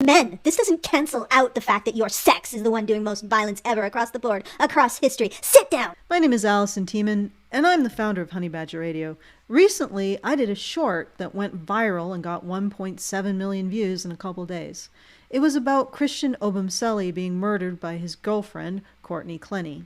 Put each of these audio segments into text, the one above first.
men. This doesn't cancel out the fact that your sex is the one doing most violence ever across the board, across history. Sit down! My name is Alison, and I'm the founder of HoneyBadgerRadio. Recently, I did a short that went viral and got 1.7 million views in a couple days. It was about Christian Obumseli being murdered by his girlfriend, Clenney.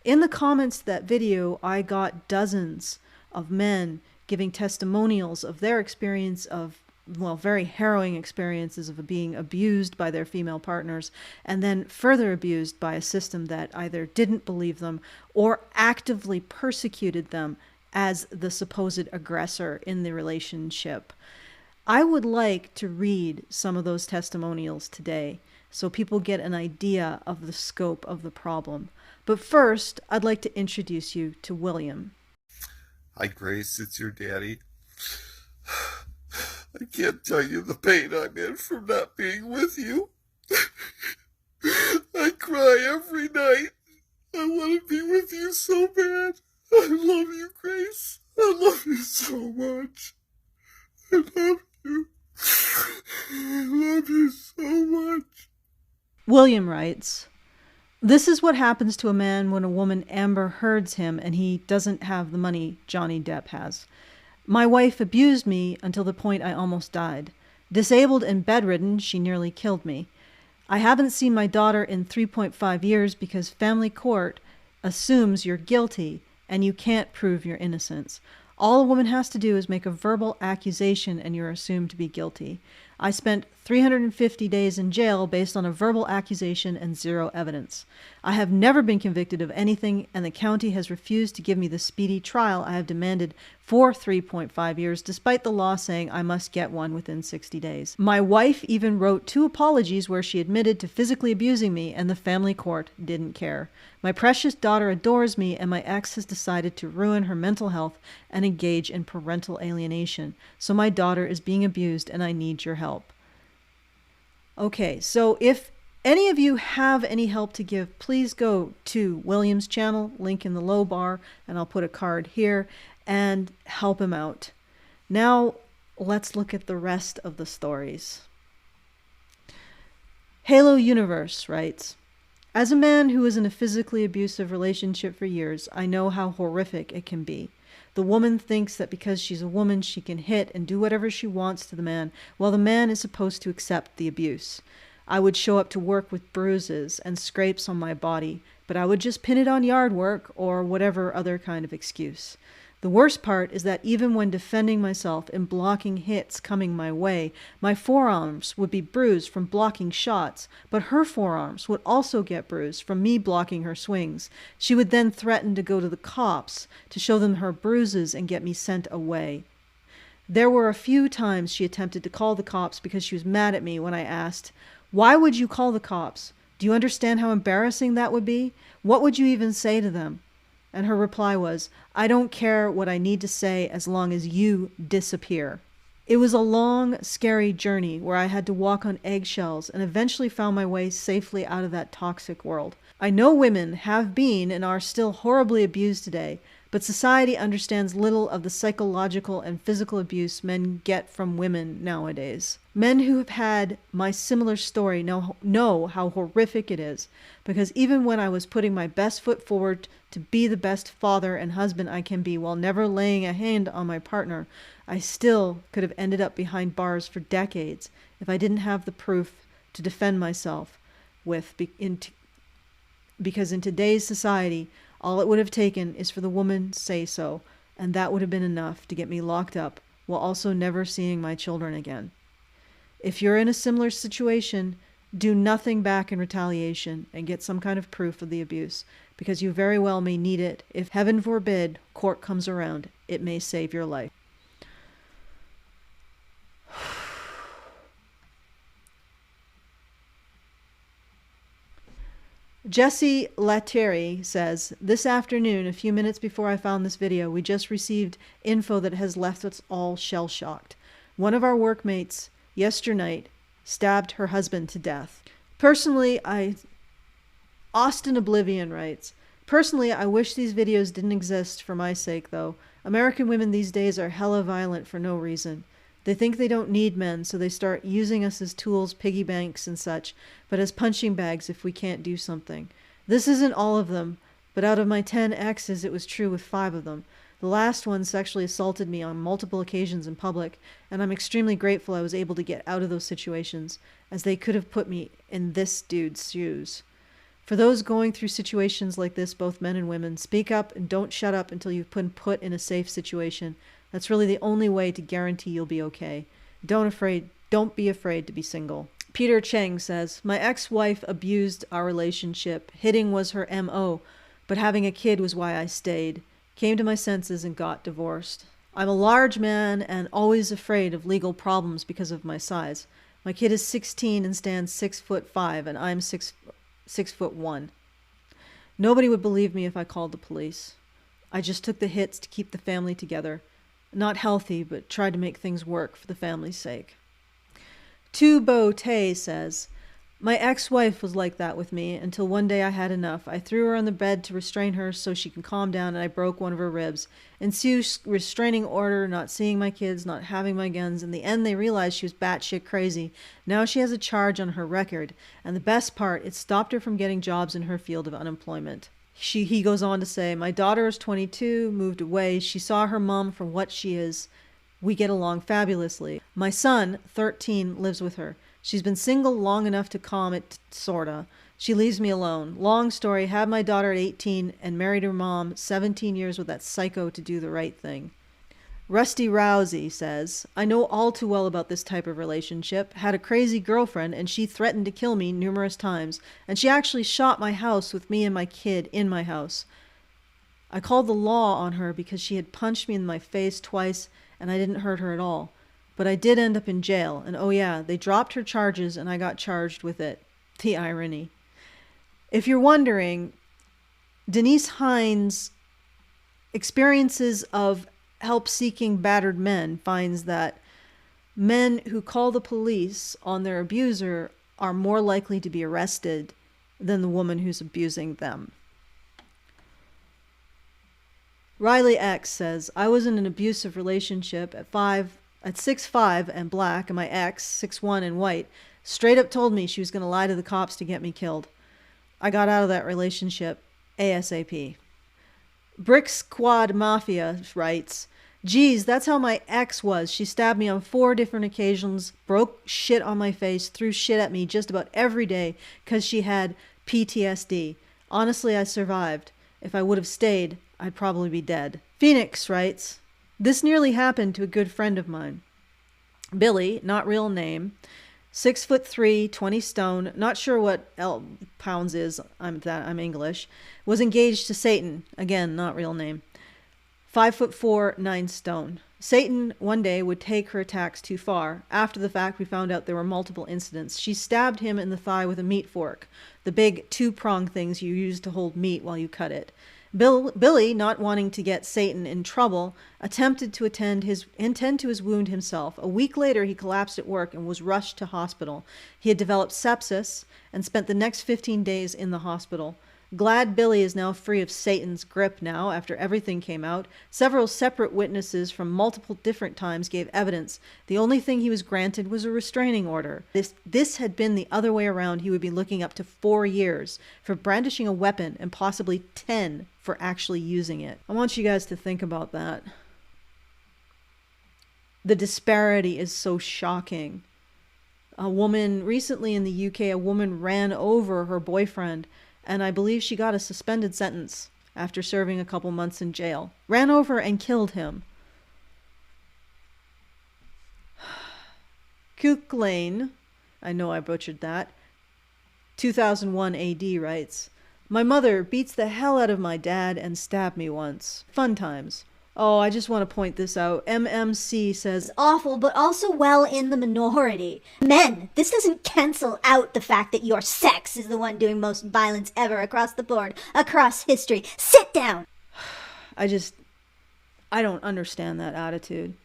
In the comments to that video, I got dozens of men giving testimonials of their experience of, very harrowing experiences of being abused by their female partners, and then further abused by a system that either didn't believe them or actively persecuted them as the supposed aggressor in the relationship. I would like to read some of those testimonials today so people get an idea of the scope of the problem. But first, I'd like to introduce you to William. Hi, Grace. It's your daddy. I can't tell you the pain I'm in from not being with you. I cry every night. I want to be with you so bad. I love you, Grace. I love you so much. I love you. I love you so much. William writes, "This is what happens to a man when a woman Amber Heards him and he doesn't have the money Johnny Depp has. My wife abused me until the point I almost died. Disabled and bedridden, she nearly killed me. I haven't seen my daughter in 3.5 years because family court assumes you're guilty and you can't prove your innocence. All a woman has to do is make a verbal accusation and you're assumed to be guilty. I spent 350 days in jail based on a verbal accusation and zero evidence. I have never been convicted of anything, and the county has refused to give me the speedy trial I have demanded for 3.5 years, despite the law saying I must get one within 60 days. My wife even wrote 2 apologies where she admitted to physically abusing me, and the family court didn't care. My precious daughter adores me, and my ex has decided to ruin her mental health and engage in parental alienation. So my daughter is being abused, and I need your help." Okay, so if any of you have any help to give, please go to William's channel, link in the low bar, and I'll put a card here, and help him out. Now, let's look at the rest of the stories. Halo Universe writes, "As a man who was in a physically abusive relationship for years, I know how horrific it can be. The woman thinks that because she's a woman, she can hit and do whatever she wants to the man, while the man is supposed to accept the abuse. I would show up to work with bruises and scrapes on my body, but I would just pin it on yard work or whatever other kind of excuse. The worst part is that even when defending myself and blocking hits coming my way, my forearms would be bruised from blocking shots, but her forearms would also get bruised from me blocking her swings. She would then threaten to go to the cops to show them her bruises and get me sent away. There were a few times she attempted to call the cops because she was mad at me when I asked, 'Why would you call the cops? Do you understand how embarrassing that would be? What would you even say to them?' And her reply was, 'I don't care what I need to say as long as you disappear.' It was a long, scary journey where I had to walk on eggshells and eventually found my way safely out of that toxic world. I know women have been and are still horribly abused today, but society understands little of the psychological and physical abuse men get from women nowadays. Men who have had my similar story know how horrific it is, because even when I was putting my best foot forward to be the best father and husband I can be while never laying a hand on my partner, I still could have ended up behind bars for decades if I didn't have the proof to defend myself with, because in today's society, all it would have taken is for the woman to say so, and that would have been enough to get me locked up while also never seeing my children again. If you're in a similar situation, do nothing back in retaliation and get some kind of proof of the abuse, because you very well may need it. If heaven forbid court comes around, it may save your life." Jesse Lateri says, "This afternoon, a few minutes before I found this video, we just received info that has left us all shell-shocked. One of our workmates yesternight stabbed her husband to death. Personally, Austin Oblivion writes, "Personally, I wish these videos didn't exist for my sake, though. American women these days are hella violent for no reason. They think they don't need men, so they start using us as tools, piggy banks and such, but as punching bags if we can't do something. This isn't all of them, but out of my 10 exes, it was true with 5 of them. The last one sexually assaulted me on multiple occasions in public, and I'm extremely grateful I was able to get out of those situations, as they could have put me in this dude's shoes. For those going through situations like this, both men and women, speak up and don't shut up until you've been put in a safe situation. That's really the only way to guarantee you'll be okay. Don't be afraid to be single. Peter Cheng says, my ex-wife abused our relationship. Hitting was her MO, but having a kid was why I stayed. Came to my senses and got divorced. I'm a large man and always afraid of legal problems because of my size. My kid is 16 and stands 6'5", and I'm 6'1". Nobody would believe me if I called the police. I just took the hits to keep the family together. Not healthy, but tried to make things work for the family's sake. Tu Bo Tay says, my ex-wife was like that with me until one day I had enough. I threw her on the bed to restrain her so she can calm down, and I broke one of her ribs. Ensued restraining order, not seeing my kids, not having my guns. In the end, they realized she was batshit crazy. Now she has a charge on her record. And the best part, it stopped her from getting jobs in her field of unemployment. He goes on to say, my daughter is 22, moved away. She saw her mom for what she is. We get along fabulously. My son, 13, lives with her. She's been single long enough to calm it, sorta. She leaves me alone. Long story, had my daughter at 18 and married her mom 17 years with that psycho to do the right thing. Rusty Rousey says, I know all too well about this type of relationship. Had a crazy girlfriend and she threatened to kill me numerous times. And she actually shot my house with me and my kid in my house. I called the law on her because she had punched me in my face twice and I didn't hurt her at all. But I did end up in jail, and oh yeah, they dropped her charges and I got charged with it. The irony. If you're wondering, Denise Hines' experiences of help-seeking battered men finds that men who call the police on their abuser are more likely to be arrested than the woman who's abusing them. Riley X says, I was in an abusive relationship at 6'5" and black, and my ex, 6'1" and white, straight up told me she was going to lie to the cops to get me killed. I got out of that relationship ASAP. Brick Squad Mafia writes, geez, that's how my ex was. She stabbed me on 4 different occasions, broke shit on my face, threw shit at me just about every day because she had PTSD. Honestly, I survived. If I would have stayed, I'd probably be dead. Phoenix writes, this nearly happened to a good friend of mine. Billy, not real name, 6'3", 20 stone, not sure what pounds is, I'm English, was engaged to Satan, again, not real name, 5'4", 9 stone. Satan one day would take her attacks too far. After the fact, we found out there were multiple incidents. She stabbed him in the thigh with a meat fork, the big 2-prong things you use to hold meat while you cut it. Billy, not wanting to get Satan in trouble, attempted to attend to his wound himself. A week later, he collapsed at work and was rushed to hospital. He had developed sepsis and spent the next 15 days in the hospital. Glad Billy is now free of Satan's grip now after everything came out. Several separate witnesses from multiple different times gave evidence. The only thing he was granted was a restraining order. If this had been the other way around, he would be looking up to 4 years for brandishing a weapon and possibly 10 for actually using it. I want you guys to think about that. The disparity is so shocking. A woman recently in the UK, a woman ran over her boyfriend, and I believe she got a suspended sentence after serving a couple months in jail. Ran over and killed him. Kuklane, I know I butchered that, 2001 AD writes, my mother beats the hell out of my dad and stabbed me once. Fun times. Oh, I just want to point this out. MMC says, Awful, but also well in the minority. Men, this doesn't cancel out the fact that your sex is the one doing most violence ever across the board, across history. Sit down! I don't understand that attitude.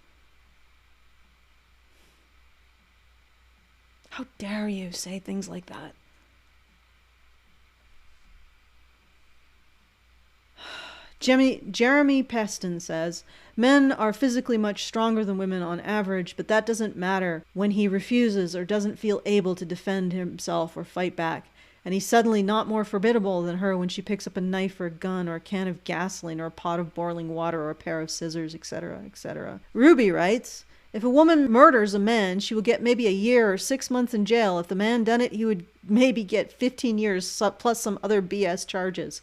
How dare you say things like that? Jeremy Peston says, men are physically much stronger than women on average, but that doesn't matter when he refuses or doesn't feel able to defend himself or fight back. And he's suddenly not more formidable than her when she picks up a knife or a gun or a can of gasoline or a pot of boiling water or a pair of scissors, etc., etc. Ruby writes, if a woman murders a man, she will get maybe a year or 6 months in jail. If the man done it, he would maybe get 15 years plus some other BS charges.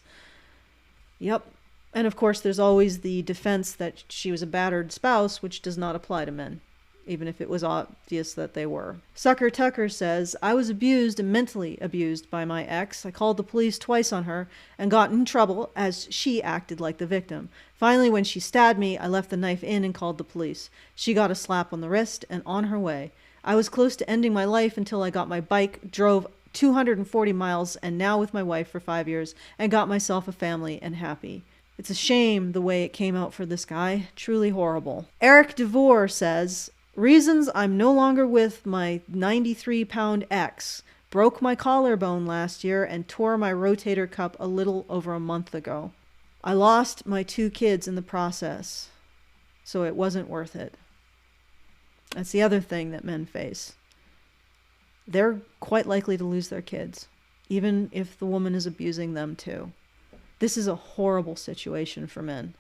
Yep. And of course, there's always the defense that she was a battered spouse, which does not apply to men, even if it was obvious that they were. Sucker Tucker says, I was abused and mentally abused by my ex. I called the police twice on her and got in trouble as she acted like the victim. Finally, when she stabbed me, I left the knife in and called the police. She got a slap on the wrist and on her way. I was close to ending my life until I got my bike, drove 240 miles, and now with my wife for 5 years, and got myself a family and happy. It's a shame the way it came out for this guy. Truly horrible. Eric DeVore says, reasons I'm no longer with my 93-pound ex. Broke my collarbone last year and tore my rotator cuff a little over a month ago. I lost my 2 kids in the process, so it wasn't worth it. That's the other thing that men face. They're quite likely to lose their kids, even if the woman is abusing them too. This is a horrible situation for men.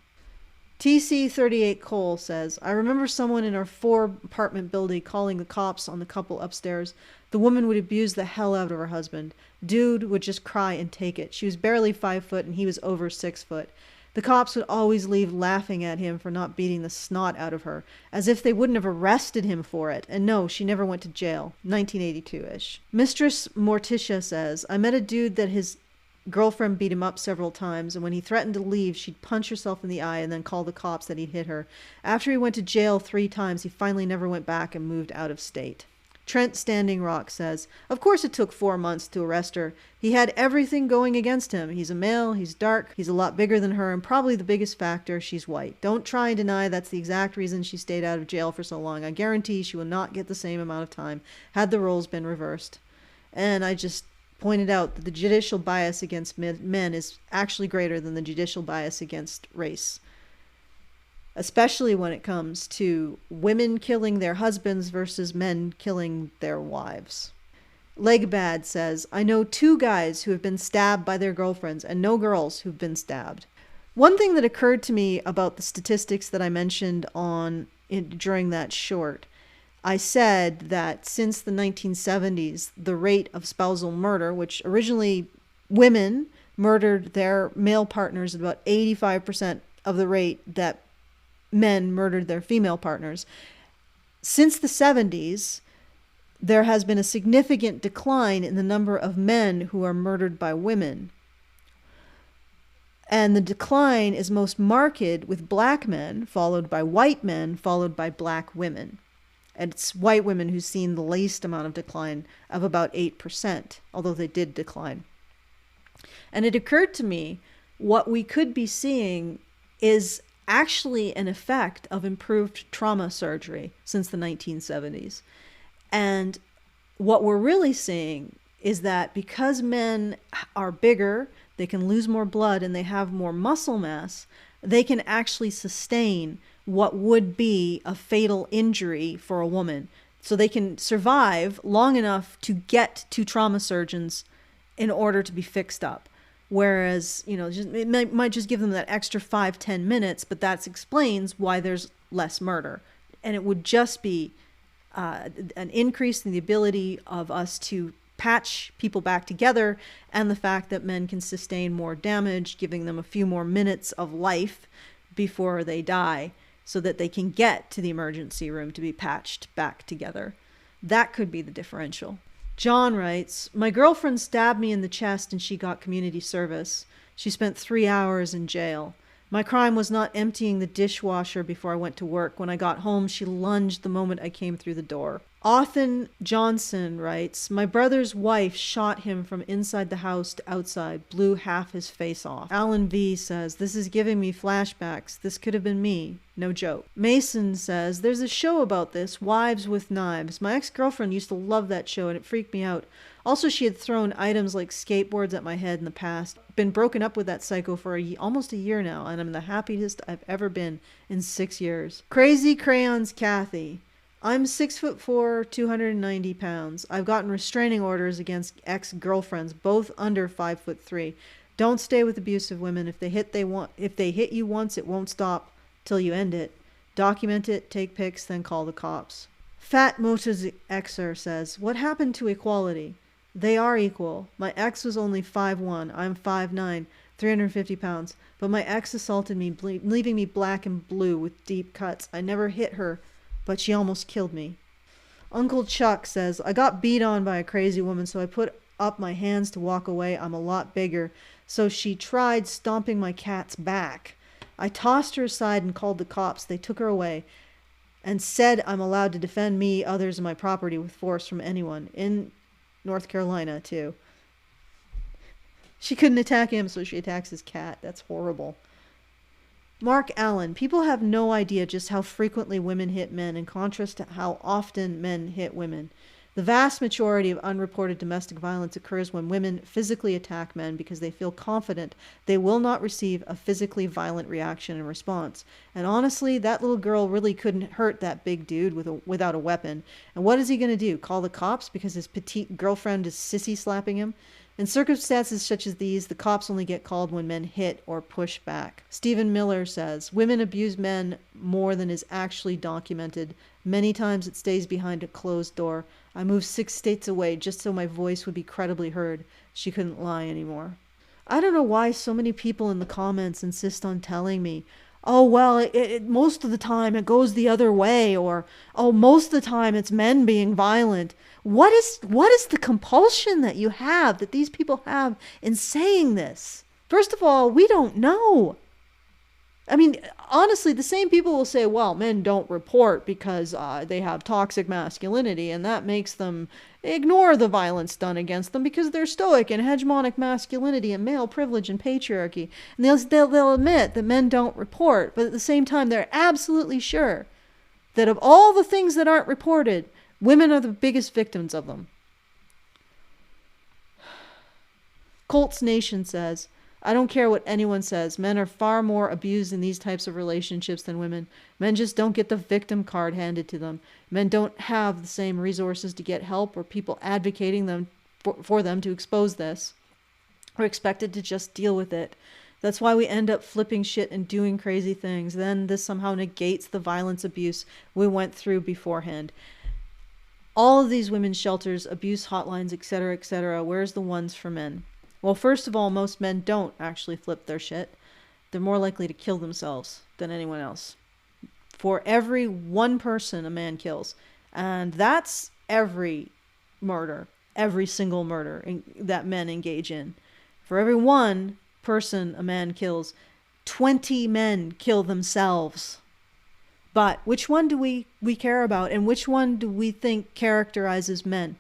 TC38 Cole says, I remember someone in our 4-apartment building calling the cops on the couple upstairs. The woman would abuse the hell out of her husband. Dude would just cry and take it. She was barely 5 foot and he was over 6 foot. The cops would always leave laughing at him for not beating the snot out of her, as if they wouldn't have arrested him for it. And no, she never went to jail. 1982-ish. Mistress Morticia says, I met a dude that his girlfriend beat him up several times, and when he threatened to leave, she'd punch herself in the eye and then call the cops that he'd hit her. After he went to jail 3 times, he finally never went back and moved out of state. Trent Standing Rock says, of course it took 4 months to arrest her. He had everything going against him. He's a male, he's dark, he's a lot bigger than her, and probably the biggest factor, she's white. Don't try and deny that's the exact reason she stayed out of jail for so long. I guarantee she will not get the same amount of time had the roles been reversed. And I just pointed out that the judicial bias against men is actually greater than the judicial bias against race, especially when it comes to women killing their husbands versus men killing their wives. Legbad says, I know 2 guys who have been stabbed by their girlfriends and no girls who've been stabbed. One thing that occurred to me about the statistics that I mentioned during that short, I said that since the 1970s, the rate of spousal murder, which originally women murdered their male partners at about 85% of the rate that men murdered their female partners. Since the 70s, there has been a significant decline in the number of men who are murdered by women. And the decline is most marked with black men, followed by white men, followed by black women. And it's white women who've seen the least amount of decline of about 8%, although they did decline. And it occurred to me what we could be seeing is actually an effect of improved trauma surgery since the 1970s. And what we're really seeing is that because men are bigger, they can lose more blood and they have more muscle mass, they can actually sustain what would be a fatal injury for a woman. So they can survive long enough to get to trauma surgeons in order to be fixed up. Whereas, it might just give them that extra 5-10 minutes, but that explains why there's less murder. And it would just be an increase in the ability of us to patch people back together, and the fact that men can sustain more damage, giving them a few more minutes of life before they die, so that they can get to the emergency room to be patched back together. That could be the differential. John writes, my girlfriend stabbed me in the chest and she got community service. She spent 3 hours in jail. My crime was not emptying the dishwasher before I went to work. When I got home, she lunged the moment I came through the door. Othan Johnson writes, my brother's wife shot him from inside the house to outside, blew half his face off. Alan V says, this is giving me flashbacks. This could have been me. No joke. Mason says, there's a show about this, Wives with Knives. My ex-girlfriend used to love that show and it freaked me out. Also, she had thrown items like skateboards at my head in the past. Been broken up with that psycho for almost a year now, and I'm the happiest I've ever been in 6 years. Crazy Crayons Kathy. I'm 6'4", 290 pounds. I've gotten restraining orders against ex-girlfriends, both under 5'3". Don't stay with abusive women. If they hit you once, it won't stop till you end it. Document it, take pics, then call the cops. Fat Motors Xer says, what happened to equality? They are equal. My ex was only 5'1". I'm 5'9", 350 pounds. But my ex assaulted me, leaving me black and blue with deep cuts. I never hit her, but she almost killed me. Uncle Chuck says, I got beat on by a crazy woman, so I put up my hands to walk away. I'm a lot bigger. So she tried stomping my cat's back. I tossed her aside and called the cops. They took her away and said I'm allowed to defend me, others, and my property with force from anyone. In North Carolina, too. She couldn't attack him, so she attacks his cat. That's horrible. Mark Allen, people have no idea just how frequently women hit men in contrast to how often men hit women. The vast majority of unreported domestic violence occurs when women physically attack men because they feel confident they will not receive a physically violent reaction in response. And honestly, that little girl really couldn't hurt that big dude without a weapon. And what is he going to do? Call the cops because his petite girlfriend is sissy slapping him? In circumstances such as these, the cops only get called when men hit or push back. Stephen Miller says, women abuse men more than is actually documented. Many times it stays behind a closed door. I moved 6 states away just so my voice would be credibly heard. She couldn't lie anymore. I don't know why so many people in the comments insist on telling me, oh, well, most of the time it goes the other way, or, oh, most of the time it's men being violent. What is the compulsion that you have, that these people have in saying this? First of all, we don't know. I mean, honestly, the same people will say, well, men don't report because they have toxic masculinity, and that makes them ignore the violence done against them because they're stoic and hegemonic masculinity and male privilege and patriarchy. And they'll admit that men don't report, but at the same time, they're absolutely sure that of all the things that aren't reported, women are the biggest victims of them. Colts Nation says, I don't care what anyone says. Men are far more abused in these types of relationships than women. Men just don't get the victim card handed to them. Men don't have the same resources to get help or people advocating them for them to expose this. We're expected to just deal with it. That's why we end up flipping shit and doing crazy things. Then this somehow negates the violence abuse we went through beforehand. All of these women's shelters, abuse hotlines, etc., where's the ones for men? Well, first of all, most men don't actually flip their shit. They're more likely to kill themselves than anyone else. For every one person a man kills, and that's every murder, every single murder that men engage in. For every one person a man kills, 20 men kill themselves. But which one do we care about, and which one do we think characterizes men?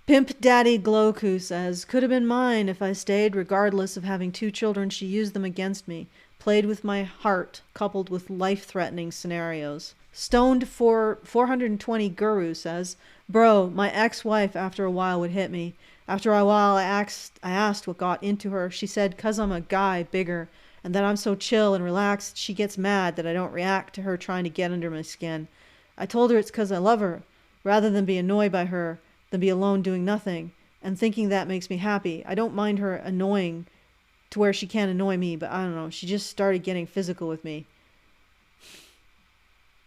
Pimp Daddy Gloku says, could have been mine if I stayed, regardless of having 2 children. She used them against me. Played with my heart, coupled with life-threatening scenarios. Stoned for 420 Guru says, bro, my ex-wife after a while would hit me. After a while I asked what got into her. She said, 'cause I'm a guy, bigger, and that I'm so chill and relaxed, she gets mad that I don't react to her trying to get under my skin. I told her it's 'cause I love her, rather than be annoyed by her, than be alone doing nothing, and thinking that makes me happy. I don't mind her annoying to where she can't annoy me, but I don't know, she just started getting physical with me.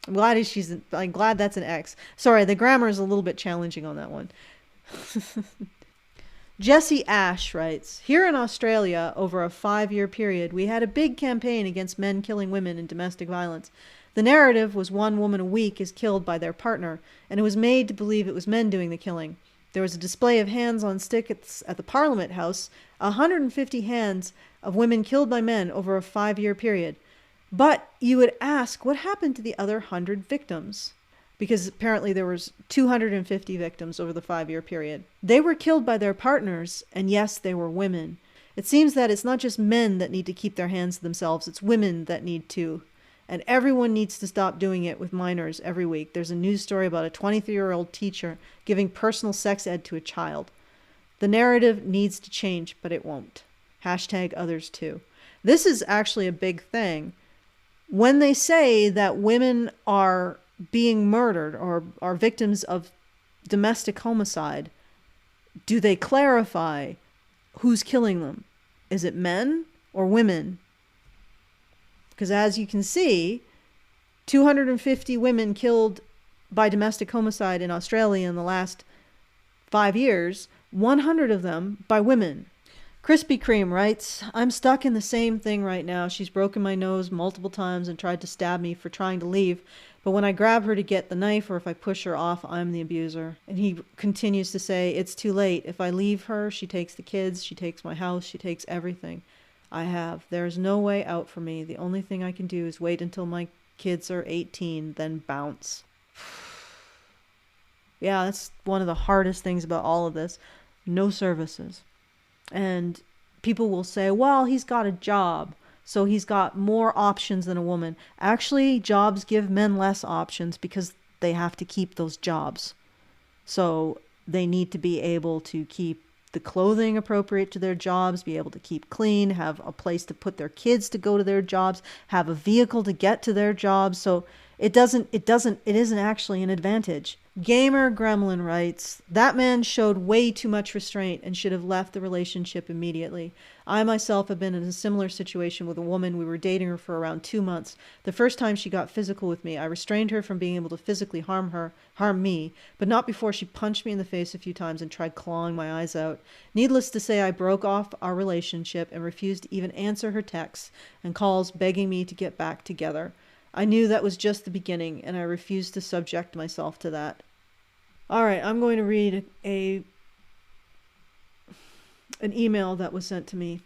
I'm glad that's an X. Sorry, the grammar is a little bit challenging on that one. Jesse Ash writes, here in Australia, over a 5-year period, we had a big campaign against men killing women in domestic violence. The narrative was 1 woman a week is killed by their partner, and it was made to believe it was men doing the killing. There was a display of hands on sticks at the Parliament House, 150 hands of women killed by men over a 5-year period. But you would ask, what happened to the other 100 victims? Because apparently there was 250 victims over the 5-year period. They were killed by their partners, and yes, they were women. It seems that it's not just men that need to keep their hands to themselves, it's women that need to. And everyone needs to stop doing it with minors every week. There's a news story about a 23-year-old teacher giving personal sex ed to a child. The narrative needs to change, but it won't. Hashtag others too. This is actually a big thing. When they say that women are being murdered or are victims of domestic homicide, do they clarify who's killing them? Is it men or women? Because as you can see, 250 women killed by domestic homicide in Australia in the last 5 years, 100 of them by women. Krispy Kreme writes, I'm stuck in the same thing right now. She's broken my nose multiple times and tried to stab me for trying to leave. But when I grab her to get the knife or if I push her off, I'm the abuser. And he continues to say, it's too late. If I leave her, she takes the kids, she takes my house, she takes everything I have. There's no way out for me. The only thing I can do is wait until my kids are 18, then bounce. Yeah, that's one of the hardest things about all of this. No services. And people will say, well, he's got a job, so he's got more options than a woman. Actually, jobs give men less options because they have to keep those jobs. So they need to be able to keep the clothing appropriate to their jobs, be able to keep clean, have a place to put their kids to go to their jobs, have a vehicle to get to their jobs. So it isn't actually an advantage. Gamer Gremlin writes, that man showed way too much restraint and should have left the relationship immediately. I myself have been in a similar situation with a woman. We were dating her for around 2 months. The first time she got physical with me, I restrained her from being able to physically harm me, but not before she punched me in the face a few times and tried clawing my eyes out. Needless to say, I broke off our relationship and refused to even answer her texts and calls begging me to get back together. I knew that was just the beginning, and I refused to subject myself to that. All right, I'm going to read an email that was sent to me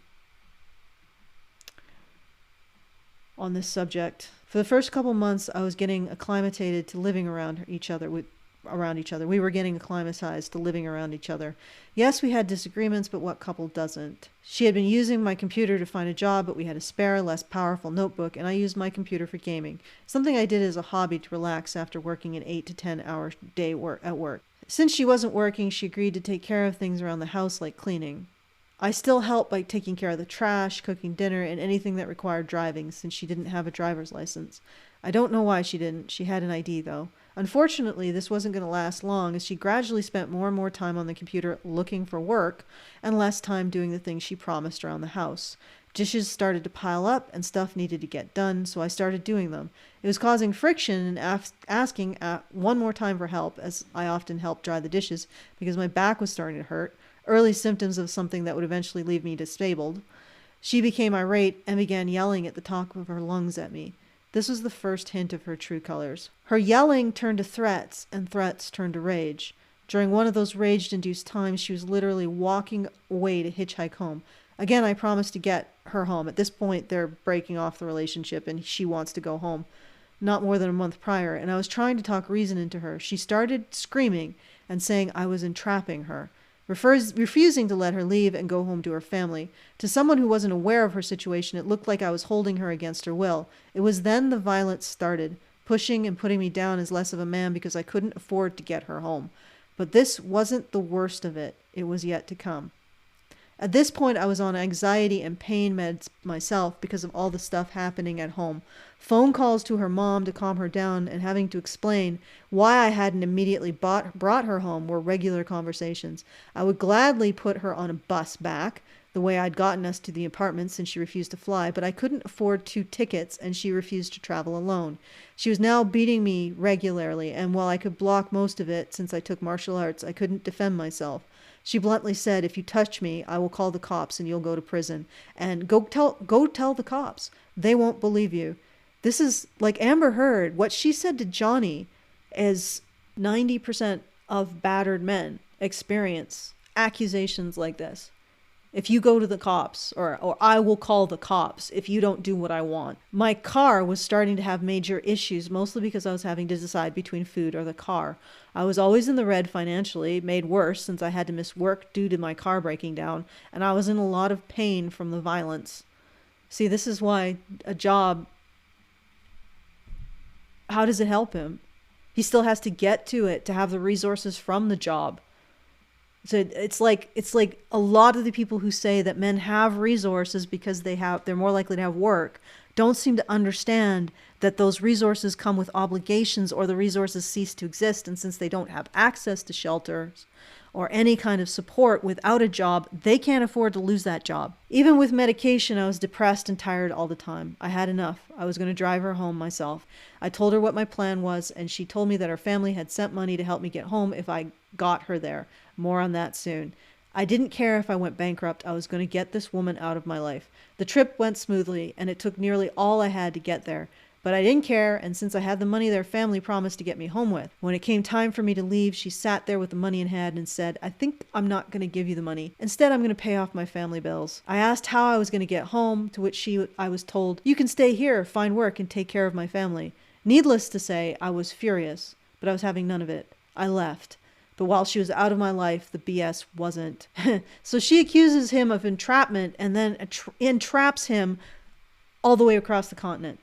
on this subject. For the first couple months, I was getting acclimated to living around each other. We were getting acclimatized to living around each other. Yes, we had disagreements, but what couple doesn't? She had been using my computer to find a job, but we had a spare, less powerful notebook, and I used my computer for gaming, something I did as a hobby to relax after working an 8 to 10 hour day at work. Since she wasn't working, she agreed to take care of things around the house like cleaning. I still helped by taking care of the trash, cooking dinner, and anything that required driving, since she didn't have a driver's license. I don't know why she didn't. She had an ID, though. Unfortunately, this wasn't going to last long, as she gradually spent more and more time on the computer looking for work and less time doing the things she promised around the house. Dishes started to pile up and stuff needed to get done, so I started doing them. It was causing friction and asking one more time for help, as I often helped dry the dishes because my back was starting to hurt, early symptoms of something that would eventually leave me disabled. She became irate and began yelling at the top of her lungs at me. This was the first hint of her true colors. Her yelling turned to threats, and threats turned to rage. During one of those rage-induced times, she was literally walking away to hitchhike home. Again, I promised to get her home. At this point, they're breaking off the relationship, and she wants to go home. Not more than a month prior, and I was trying to talk reason into her. She started screaming and saying I was entrapping her, refusing to let her leave and go home to her family. To someone who wasn't aware of her situation, it looked like I was holding her against her will. It was then the violence started, pushing and putting me down as less of a man because I couldn't afford to get her home. But this wasn't the worst of it. It was yet to come. At this point, I was on anxiety and pain meds myself because of all the stuff happening at home. Phone calls to her mom to calm her down and having to explain why I hadn't immediately brought her home were regular conversations. I would gladly put her on a bus back, the way I'd gotten us to the apartment since she refused to fly, but I couldn't afford 2 tickets and she refused to travel alone. She was now beating me regularly, and while I could block most of it since I took martial arts, I couldn't defend myself. She bluntly said, if you touch me, I will call the cops and you'll go to prison. And go tell the cops. They won't believe you. This is like Amber Heard. What she said to Johnny is 90% of battered men experience accusations like this. if you go to the cops, or I will call the cops if you don't do what I want. My car was starting to have major issues, mostly because I was having to decide between food or the car. I was always in the red financially, made worse since I had to miss work due to my car breaking down, and I was in a lot of pain from the violence. See, this is why a job, how does it help him? He still has to get to it to have the resources from the job. So it's like a lot of the people who say that men have resources because they're more likely to have work don't seem to understand that those resources come with obligations, or the resources cease to exist. And since they don't have access to shelters or any kind of support without a job, they can't afford to lose that job. Even with medication, I was depressed and tired all the time. I had enough. I was going to drive her home myself. I told her what my plan was, and she told me that her family had sent money to help me get home if I got her there. More on that soon. I didn't care if I went bankrupt. I was going to get this woman out of my life. The trip went smoothly, and it took nearly all I had to get there. But I didn't care, and since I had the money their family promised to get me home with, when it came time for me to leave, she sat there with the money in hand and said, "I think I'm not going to give you the money. Instead, I'm going to pay off my family bills." I asked how I was going to get home, to which I was told, "You can stay here, find work, and take care of my family." Needless to say, I was furious, but I was having none of it. I left. But while she was out of my life, the BS wasn't. So she accuses him of entrapment and then entraps him all the way across the continent.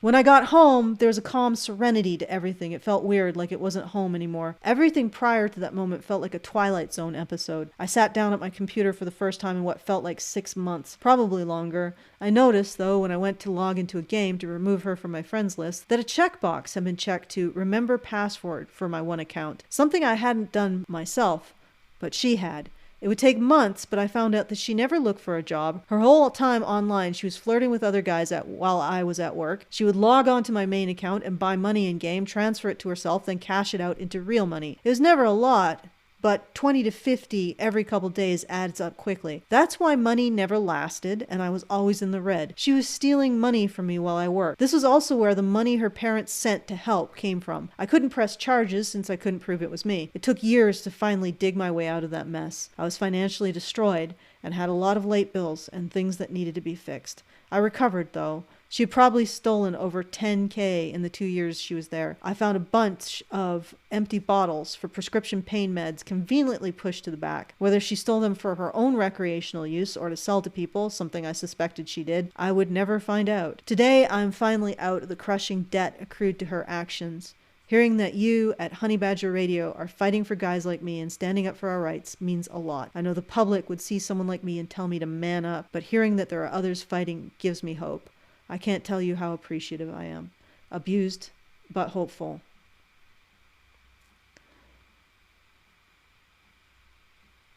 When I got home, there was a calm serenity to everything. It felt weird, like it wasn't home anymore. Everything prior to that moment felt like a Twilight Zone episode. I sat down at my computer for the first time in what felt like 6 months, probably longer. I noticed, though, when I went to log into a game to remove her from my friends list, that a checkbox had been checked to remember password for my one account. Something I hadn't done myself, but she had. It would take months, but I found out that she never looked for a job. Her whole time online, she was flirting with other guys while I was at work. She would log on to my main account and buy money in-game, transfer it to herself, then cash it out into real money. It was never a lot, but 20 to 50 every couple days adds up quickly. That's why money never lasted, and I was always in the red. She was stealing money from me while I worked. This was also where the money her parents sent to help came from. I couldn't press charges since I couldn't prove it was me. It took years to finally dig my way out of that mess. I was financially destroyed and had a lot of late bills and things that needed to be fixed. I recovered, though. She had probably stolen over $10,000 in the 2 years she was there. I found a bunch of empty bottles for prescription pain meds conveniently pushed to the back. Whether she stole them for her own recreational use or to sell to people, something I suspected she did, I would never find out. Today, I'm finally out of the crushing debt accrued to her actions. Hearing that you at HoneyBadgerRadio are fighting for guys like me and standing up for our rights means a lot. I know the public would see someone like me and tell me to man up, but hearing that there are others fighting gives me hope. I can't tell you how appreciative I am. Abused, but hopeful.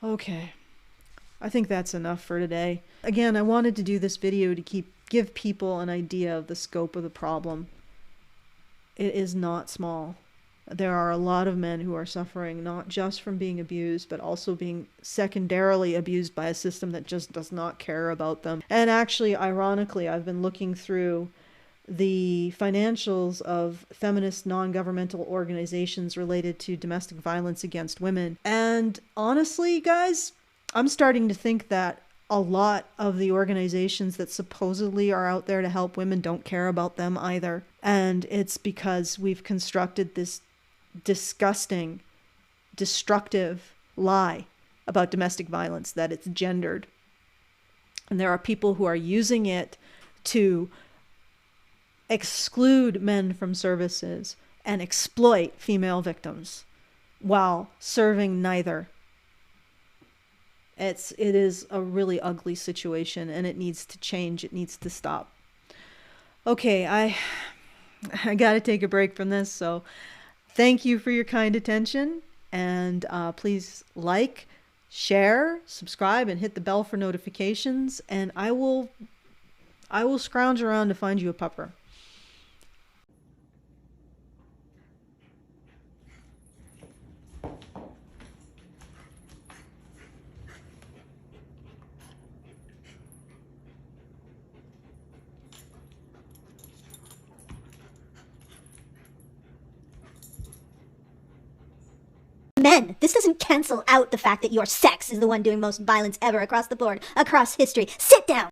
Okay. I think that's enough for today. Again, I wanted to do this video to give people an idea of the scope of the problem. It is not small. There are a lot of men who are suffering not just from being abused, but also being secondarily abused by a system that just does not care about them. And actually, ironically, I've been looking through the financials of feminist non-governmental organizations related to domestic violence against women. And honestly, guys, I'm starting to think that a lot of the organizations that supposedly are out there to help women don't care about them either. And it's because we've constructed this disgusting, destructive lie about domestic violence, that it's gendered. And there are people who are using it to exclude men from services and exploit female victims while serving neither. It is a really ugly situation, and it needs to change. It needs to stop. Okay, I got to take a break from this, so thank you for your kind attention, and please like, share, subscribe, and hit the bell for notifications, and I will scrounge around to find you a pupper. Men Men, this doesn't cancel out the fact that your sex is the one doing most violence ever across the board, across history. Sit down!